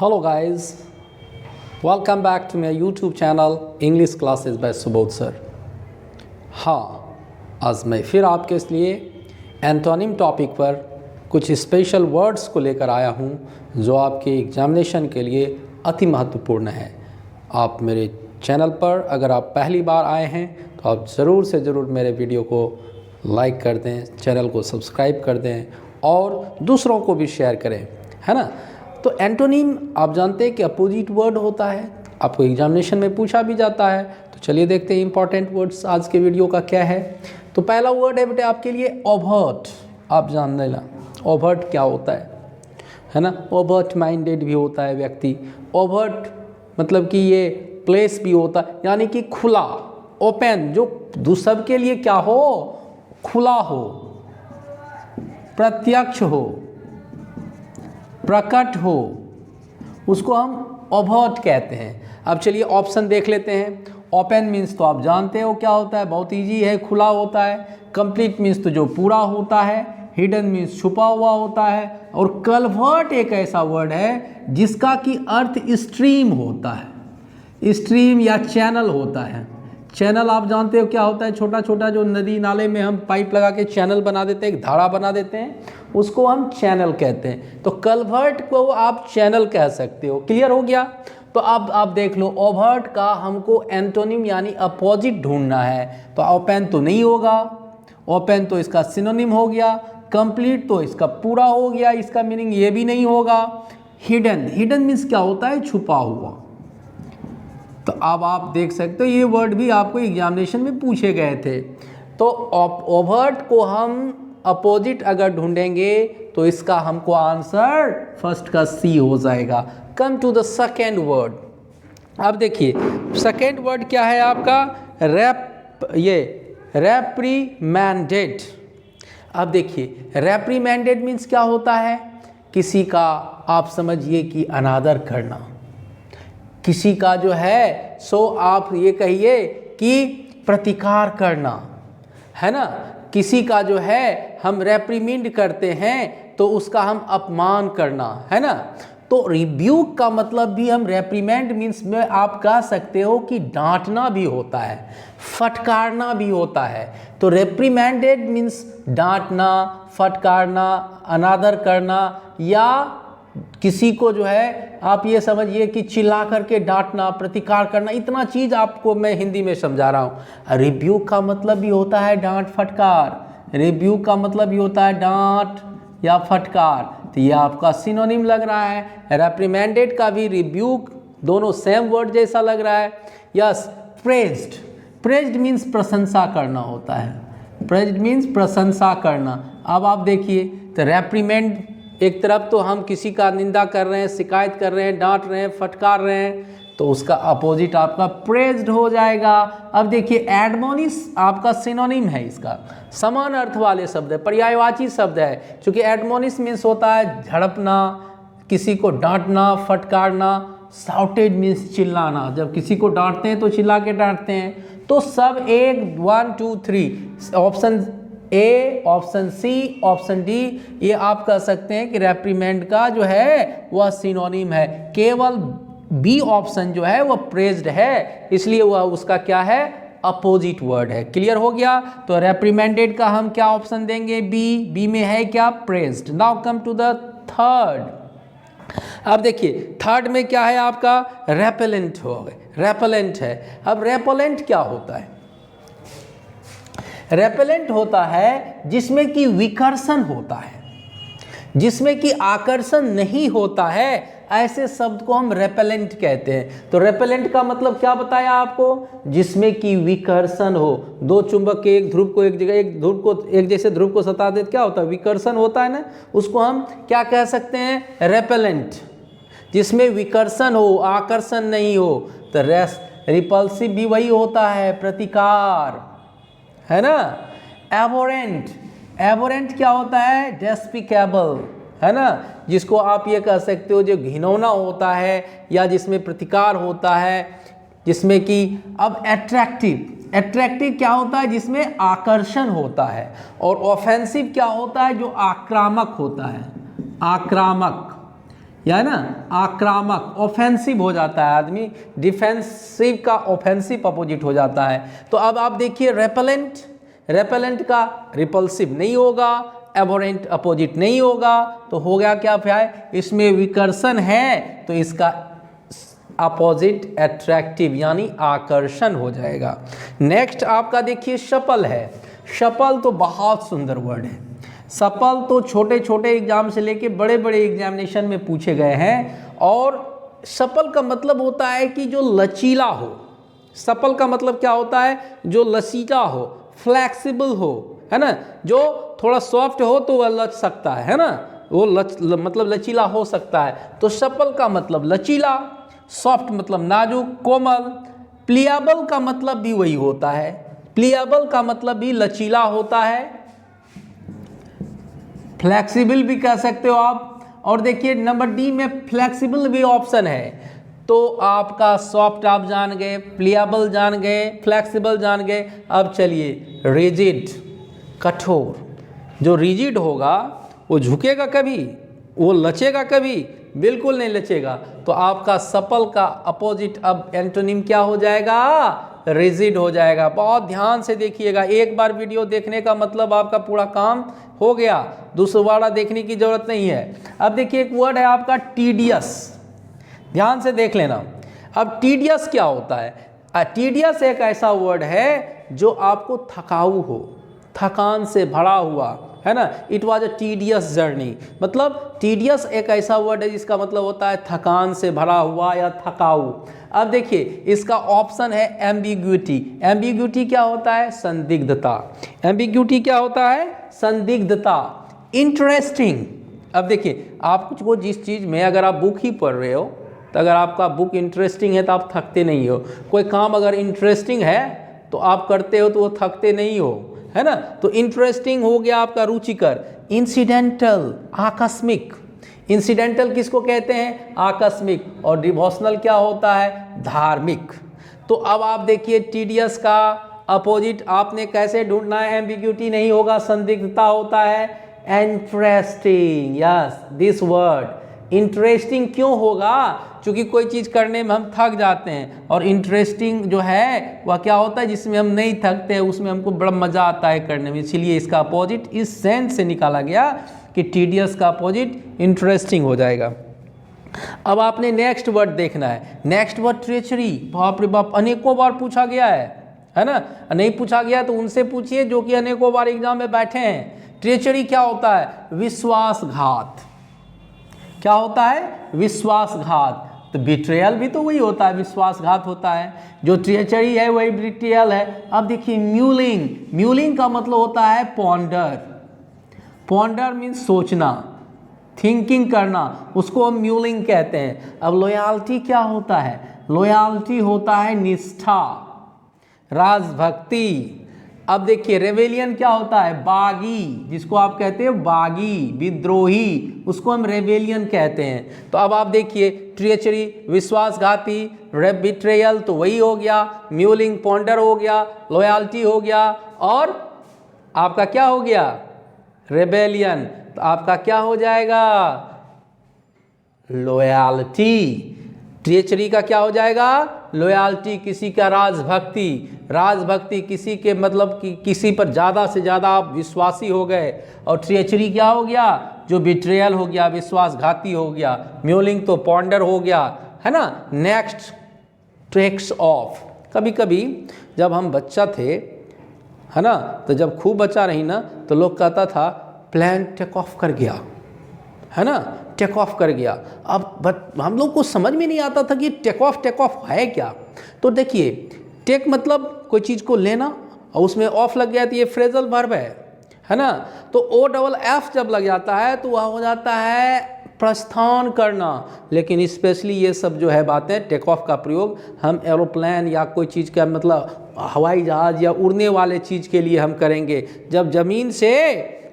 Hello guys, welcome back to my YouTube channel English Classes by Subodh sir. हाँ, आज मैं फिर आपके लिए एंटोनिम टॉपिक पर कुछ स्पेशल वर्ड्स को लेकर आया हूँ जो आपके एग्जामिनेशन के लिए अति महत्वपूर्ण है। आप मेरे चैनल पर अगर आप पहली बार आए हैं तो आप ज़रूर से ज़रूर मेरे वीडियो को लाइक कर दें, चैनल को सब्सक्राइब कर दें और दूसरों को भी शेयर करें, है ना। तो एंटोनिम आप जानते हैं कि अपोजिट वर्ड होता है, आपको एग्जामिनेशन में पूछा भी जाता है। तो चलिए देखते हैं इंपॉर्टेंट वर्ड्स आज के वीडियो का क्या है। तो पहला वर्ड है बेटे आपके लिए ओवर्ट। आप जान लेना ओवर्ट क्या होता है ना। ओवर्ट माइंडेड भी होता है व्यक्ति। ओवर्ट मतलब कि ये प्लेस भी होता है, यानी कि खुला, ओपन, जो सबके लिए क्या हो, खुला हो, प्रत्यक्ष हो, प्रकट हो, उसको हम ओवर्ट कहते हैं। अब चलिए ऑप्शन देख लेते हैं। ओपन मीन्स तो आप जानते हो क्या होता है, बहुत इजी है, खुला होता है। कंप्लीट मीन्स तो जो पूरा होता है। हिडन मीन्स छुपा हुआ होता है। और कल्वर्ट एक ऐसा वर्ड है जिसका कि अर्थ स्ट्रीम होता है, स्ट्रीम या चैनल होता है। चैनल आप जानते हो क्या होता है, छोटा छोटा जो नदी नाले में हम पाइप लगा के चैनल बना देते हैं, एक धारा बना देते हैं, उसको हम चैनल कहते हैं। तो कल्वर्ट को आप चैनल कह सकते हो। क्लियर हो गया। तो अब आप देख लो, ओवर्ट का हमको एंटोनिम यानी अपोजिट ढूंढना है। तो ओपन तो नहीं होगा, ओपन तो इसका सिनोनिम हो गया। कंप्लीट तो इसका पूरा हो गया, इसका मीनिंग ये भी नहीं होगा। हिडन, हिडन मीन्स क्या होता है, छुपा हुआ। तो अब आप देख सकते हो ये वर्ड भी आपको एग्जामिनेशन में पूछे गए थे। तो ओवर्ट को हम अपोजिट अगर ढूंढेंगे तो इसका हमको आंसर फर्स्ट का सी हो जाएगा। Come to the second word. अब देखिए सेकेंड वर्ड क्या है आपका, रेप्रीमैंडेड। अब देखिए रेप्रीमैंडेड मीन्स क्या होता है, किसी का आप समझिए कि अनादर करना, किसी का जो है सो आप ये कहिए कि प्रतिकार करना, है ना। किसी का जो है हम रेप्रीमेंड करते हैं तो उसका हम अपमान करना, है ना। तो रिब्यूक का मतलब भी हम रेप्रीमेंड मीन्स में आप कह सकते हो कि डांटना भी होता है, फटकारना भी होता है। तो रेप्रीमेंडेड मीन्स डांटना, फटकारना, अनादर करना, या किसी को जो है आप ये समझिए कि चिल्ला करके डांटना, प्रतिकार करना। इतना चीज़ आपको मैं हिंदी में समझा रहा हूँ। रिब्यूक का मतलब भी होता है डांट फटकार। रिब्यूक का मतलब भी होता है डांट या फटकार। तो ये आपका सिनोनिम लग रहा है। रेप्रीमेंडेड का भी रिब्यूक दोनों सेम वर्ड जैसा लग रहा है। यस। प्रेज्ड, प्रेज्ड मीन्स प्रशंसा करना होता है। प्रेज्ड मीन्स प्रशंसा करना। अब आप देखिए तो रेप्रीमेंड एक तरफ तो हम किसी का निंदा कर रहे हैं, शिकायत कर रहे हैं, डांट रहे हैं, फटकार रहे हैं, तो उसका अपोजिट आपका प्रेज्ड हो जाएगा। अब देखिए एडमोनिश आपका सिनोनिम है, इसका समान अर्थ वाले शब्द है, पर्यायवाची शब्द है। क्योंकि एडमोनिश मीन्स होता है झड़पना, किसी को डांटना, फटकारना। शाउटेड मीन्स चिल्लाना, जब किसी को डांटते हैं तो चिल्ला के डांटते हैं। तो सब एक 1 2 3 option A, option C, option D, ये आप कह सकते हैं कि रेप्रीमेंड का जो है वह सिनोनिम है। केवल बी ऑप्शन जो है वह प्रेज्ड है, इसलिए वह उसका क्या है, अपोजिट वर्ड है। क्लियर हो गया। तो रेप्रीमेंडेड का हम क्या ऑप्शन देंगे, बी। बी में है क्या, praised. Now come to the third. अब देखिए थर्ड में क्या है आपका, रेपेलेंट हो गए, रेपेलेंट है। अब रेपेलेंट क्या होता है, रेपेलेंट होता है जिसमें कि विकर्षण होता है, जिसमें कि आकर्षण नहीं होता है, ऐसे शब्द को हम रेपेलेंट कहते हैं। तो रेपेलेंट का मतलब क्या बताया आपको, जिसमें कि विकर्षण हो। दो चुंबक के एक ध्रुव को एक जगह, एक ध्रुव को एक जैसे ध्रुव को सता दे, क्या होता है, विकर्षण होता है ना। उसको हम क्या कह सकते हैं, रेपेलेंट। जिसमें विकर्षण हो, आकर्षण नहीं हो। तो रिपल्सिव भी वही होता है, प्रतिकार, है ना। एबोरेंट, एबोरेंट क्या होता है, डेस्पिकेबल, है ना। जिसको आप ये कह सकते हो जो घिनौना होता है या जिसमें प्रतिकार होता है, जिसमें कि अब एट्रैक्टिव, एट्रैक्टिव क्या होता है, जिसमें आकर्षण होता है। और ऑफेंसिव क्या होता है, जो आक्रामक होता है, आक्रामक। या ना आक्रामक, ऑफेंसिव हो जाता है आदमी, डिफेंसिव का ऑफेंसिव अपोजिट हो जाता है। तो अब आप देखिए रेपेलेंट, रेपेलेंट का रिपल्सिव नहीं होगा, एबोरेंट अपोजिट नहीं होगा, तो हो गया क्या फिर, इसमें विकर्षण है तो इसका अपोजिट अट्रैक्टिव यानी आकर्षण हो जाएगा। नेक्स्ट आपका देखिए सपल है। सपल तो बहुत सुंदर वर्ड है। सपल तो छोटे छोटे एग्जाम से लेके बड़े बड़े एग्जामिनेशन में पूछे गए हैं। और सपल का मतलब होता है कि जो लचीला हो। सपल का मतलब क्या होता है, जो लचीला हो, फ्लैक्सिबल हो, है ना, जो थोड़ा सॉफ्ट हो तो वह लच सकता है ना, वो मतलब लचीला हो सकता है। तो सपल का मतलब लचीला, सॉफ्ट मतलब नाजुक, कोमल। प्लिएबल का मतलब भी वही होता है, प्लिएबल का मतलब भी लचीला होता है, फ्लेक्सिबल भी कह सकते हो आप। और देखिए नंबर डी में फ्लेक्सिबल भी ऑप्शन है। तो आपका सॉफ्ट आप जान गए, प्लिएबल जान गए, फ्लेक्सिबल जान गए। अब चलिए रिजिड, कठोर। जो रिजिड होगा वो झुकेगा कभी, वो लचेगा कभी, बिल्कुल नहीं लचेगा। तो आपका सपल का अपोजिट अब एंटोनिम क्या हो जाएगा, रिजिड हो जाएगा। बहुत ध्यान से देखिएगा, एक बार वीडियो देखने का मतलब आपका पूरा काम हो गया, दूसरा देखने की जरूरत नहीं है। अब देखिए एक वर्ड है आपका टीडियस, ध्यान से देख लेना। अब टीडियस क्या होता है, टीडियस एक ऐसा वर्ड है जो आपको थकाऊ हो, थकान से भरा हुआ, है ना। It was a tedious journey, मतलब टीडियस एक ऐसा वर्ड है जिसका मतलब होता है थकान से भरा हुआ या थकाऊ। अब देखिए इसका ऑप्शन है एम्बिग्यूटी। एम्बिग्यूटी क्या होता है, संदिग्धता। एम्बिग्यूटी क्या होता है, संदिग्धता। इंटरेस्टिंग, अब देखिए आप कुछ को जिस चीज़ में अगर आप बुक ही पढ़ रहे हो, तो अगर आपका बुक इंटरेस्टिंग है तो आप थकते नहीं हो। कोई काम अगर इंटरेस्टिंग है तो आप करते हो तो वो थकते नहीं हो, है ना। तो इंटरेस्टिंग हो गया आपका रुचिकर। इंसिडेंटल, आकस्मिक। इंसिडेंटल किसको कहते हैं, आकस्मिक। और डिवोशनल क्या होता है, धार्मिक। तो अब आप देखिए टीडियस का अपोजिट आपने कैसे ढूंढना है, एम्बिग्यूटी नहीं होगा, संदिग्धता होता है। Interesting, yes this word. Interesting क्यों होगा, क्योंकि कोई चीज़ करने में हम थक जाते हैं, और इंटरेस्टिंग जो है वह क्या होता है जिसमें हम नहीं थकते हैं, उसमें हमको बड़ा मज़ा आता है करने में। इसलिए इसका अपोजिट इस सेंस से निकाला गया कि टीडियस का अपोजिट इंटरेस्टिंग हो जाएगा। अब आपने नेक्स्ट वर्ड देखना है। नेक्स्ट वर्ड ट्रेचरी, बाप रे बाप, अनेकों बार पूछा गया है ना। नहीं पूछा गया तो उनसे पूछिए जो कि अनेकों बार एग्जाम में बैठे हैं। ट्रेचरी क्या होता है, विश्वासघात। क्या होता है, विश्वासघात। तो बिट्रेयल भी तो वही होता है, विश्वासघात होता है। जो ट्रेचरी है वही बिट्रेयल है। अब देखिए म्यूलिंग, म्यूलिंग का मतलब होता है पॉन्डर। पॉन्डर मीन्स सोचना, थिंकिंग करना, उसको हम म्यूलिंग कहते हैं। अब लॉयल्टी क्या होता है, लॉयल्टी होता है निष्ठा, राजभक्ति। अब देखिए रेवेलियन क्या होता है, बागी, जिसको आप कहते हैं बागी, विद्रोही, उसको हम रेवेलियन कहते हैं। तो अब आप देखिए ट्रेचरी, विश्वासघाती, बिट्रेयल तो वही हो गया, म्यूलिंग पॉन्डर हो गया, लॉयल्टी हो गया, और आपका क्या हो गया, रेबेलियन। तो आपका क्या हो जाएगा, लॉयल्टी। ट्रेचरी का क्या हो जाएगा, लॉयल्टी, किसी का राजभक्ति, राजभक्ति किसी के मतलब कि किसी पर ज़्यादा से ज़्यादा आप विश्वासी हो गए। और ट्रेचरी क्या हो गया, जो बिट्रेयल हो गया, विश्वासघाती हो गया। म्यूलिंग तो पॉन्डर हो गया, है ना। Next takes off. कभी कभी जब हम बच्चा थे, है ना, तो जब खूब बच्चा रही ना तो लोग कहता था प्लेन टेक ऑफ कर गया, है ना, टेक ऑफ कर गया। अब हम लोग को समझ में नहीं आता था कि टेक ऑफ है क्या। तो देखिए टेक मतलब कोई चीज़ को लेना, और उसमें ऑफ लग गया तो ये फ्रेजल वर्ब है ना। तो ओ डबल एफ जब लग जाता है तो वह हो जाता है प्रस्थान करना। लेकिन स्पेशली ये सब जो है बातें, टेक ऑफ का प्रयोग हम एरोप्लेन या कोई चीज़ का मतलब हवाई जहाज़ या उड़ने वाले चीज़ के लिए हम करेंगे। जब ज़मीन से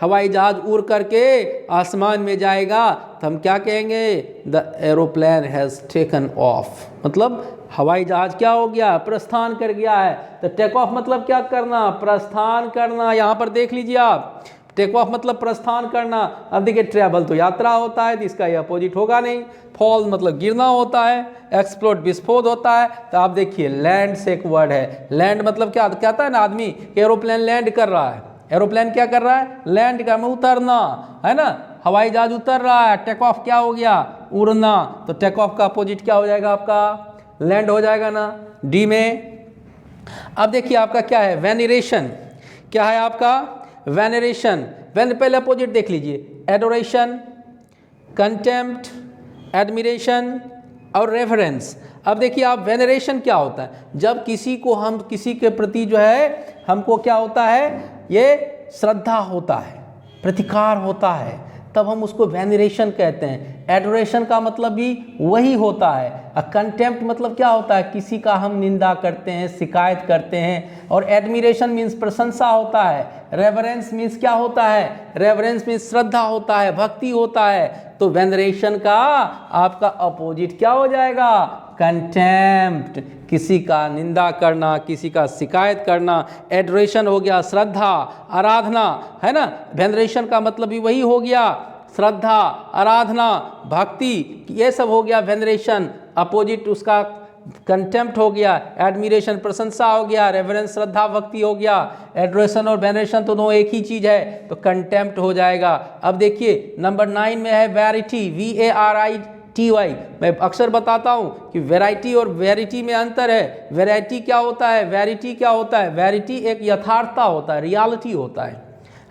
हवाई जहाज़ उड़ करके आसमान में जाएगा तो हम क्या कहेंगे, the aeroplane has taken of, मतलब हवाई जहाज़ क्या हो गया, प्रस्थान कर गया है। तो टेक ऑफ मतलब क्या करना, प्रस्थान करना। यहाँ पर देख लीजिए आप, टेक ऑफ मतलब प्रस्थान करना। अब देखिए ट्रैवल तो यात्रा होता है, तो इसका ये अपोजिट होगा नहीं। फॉल मतलब गिरना होता है। एक्सप्लोड विस्फोट होता है। तो आप देखिए लैंड से एक वर्ड है। लैंड मतलब क्या कहता है ना आदमी, एरोप्लेन लैंड कर रहा है। एरोप्लेन क्या कर रहा है? लैंड का में उतरना, है ना। हवाई जहाज उतर रहा है। टेक ऑफ क्या हो गया? उड़ना। तो टेक ऑफ का अपोजिट क्या हो जाएगा आपका? लैंड हो जाएगा ना, डी में। अब देखिए आपका क्या है? वेनरेशन। क्या है आपका? वेनरेशन। पहले अपोजिट देख लीजिए, एडोरेशन, कंटेम्प्ट, एडमिरेशन और रेफरेंस। अब देखिए आप, वेनरेशन क्या होता है? जब किसी को हम, किसी के प्रति जो है हमको क्या होता है, ये श्रद्धा होता है, प्रतिकार होता है, तब हम उसको वेनरेशन कहते हैं। एडोरेशन का मतलब भी वही होता है। कंटेम्प्ट मतलब क्या होता है? किसी का हम निंदा करते हैं, शिकायत करते हैं। और एडमिरेशन मीन्स प्रशंसा होता है। रेवरेंस मीन्स क्या होता है? रेवरेंस मीन्स श्रद्धा होता है, भक्ति होता है। तो वेनरेशन का आपका अपोजिट क्या हो जाएगा? कंटेम्प्ट, किसी का निंदा करना, किसी का शिकायत करना। एडोरेशन हो गया श्रद्धा, आराधना, है ना। वेनरेशन का मतलब भी वही हो गया, श्रद्धा, आराधना, भक्ति, ये सब हो गया वेनरेशन। अपोजिट उसका कंटेम्प्ट हो गया। एडमिरेशन प्रशंसा हो गया। रेवरेंस श्रद्धा भक्ति हो गया। एडोरेशन और वेनरेशन तो दोनों एक ही चीज है, तो कंटेम्प्ट हो जाएगा। अब देखिए नंबर 9 में है वैरिटी, VARITY। मैं अक्सर बताता हूँ कि वैरायटी और वेरिटी में अंतर है। वैरायटी क्या होता है, वैरिटी क्या होता है? वैरिटी एक यथार्थता होता है, रियलिटी होता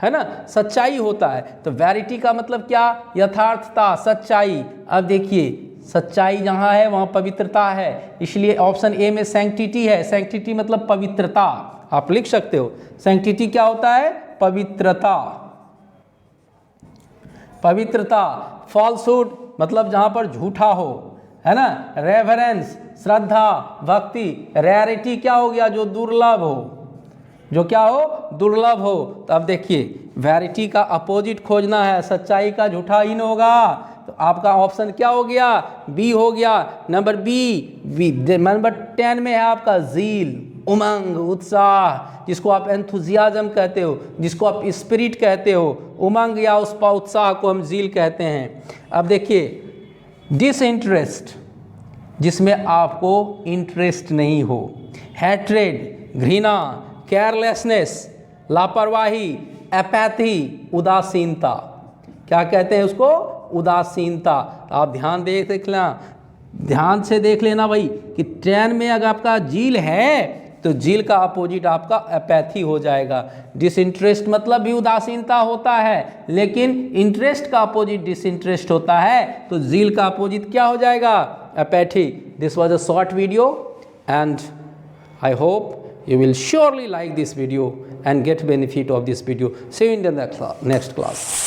है ना, सच्चाई होता है। तो वैरिटी का मतलब क्या? यथार्थता, सच्चाई। अब देखिए सच्चाई जहाँ है वहाँ पवित्रता है, इसलिए ऑप्शन ए में सैंक्टिटी है। सैंक्टिटी मतलब पवित्रता, आप लिख सकते हो। सैंक्टिटी क्या होता है? पवित्रता, पवित्रता। फॉल्सहुड मतलब जहाँ पर झूठा हो, है ना। रेवरेंस श्रद्धा भक्ति। रेयरिटी क्या हो गया? जो दुर्लभ हो, जो क्या हो? दुर्लभ हो। तो अब देखिए वैरिटी का अपोजिट खोजना है, सच्चाई का झूठा हीन होगा। तो आपका ऑप्शन क्या हो गया? बी हो गया। Number B. नंबर 10 में है आपका ज़ील, उमंग, उत्साह, जिसको आप एंथुजियाज्म कहते हो, जिसको आप स्पिरिट कहते हो। उमंग या उस उत्साह को हम ज़ील कहते हैं। अब देखिए डिसइंटरेस्ट, जिसमें आपको इंटरेस्ट नहीं हो। हैट्रेड घृणा, केयरलेसनेस लापरवाही, एपैथी उदासीनता। क्या कहते हैं उसको? उदासीनता। आप ध्यान से देख लेना भाई कि 10 में अगर आपका झील है तो झील का अपोजिट आपका एपैथी हो जाएगा। डिसइंटरेस्ट मतलब भी उदासीनता होता है, लेकिन इंटरेस्ट का अपोजिट डिसइंटरेस्ट होता है। तो झील का अपोजिट क्या हो जाएगा? Apathy. This was a short video and I hope you will surely like this video and get benefit of this video. See you in the next class.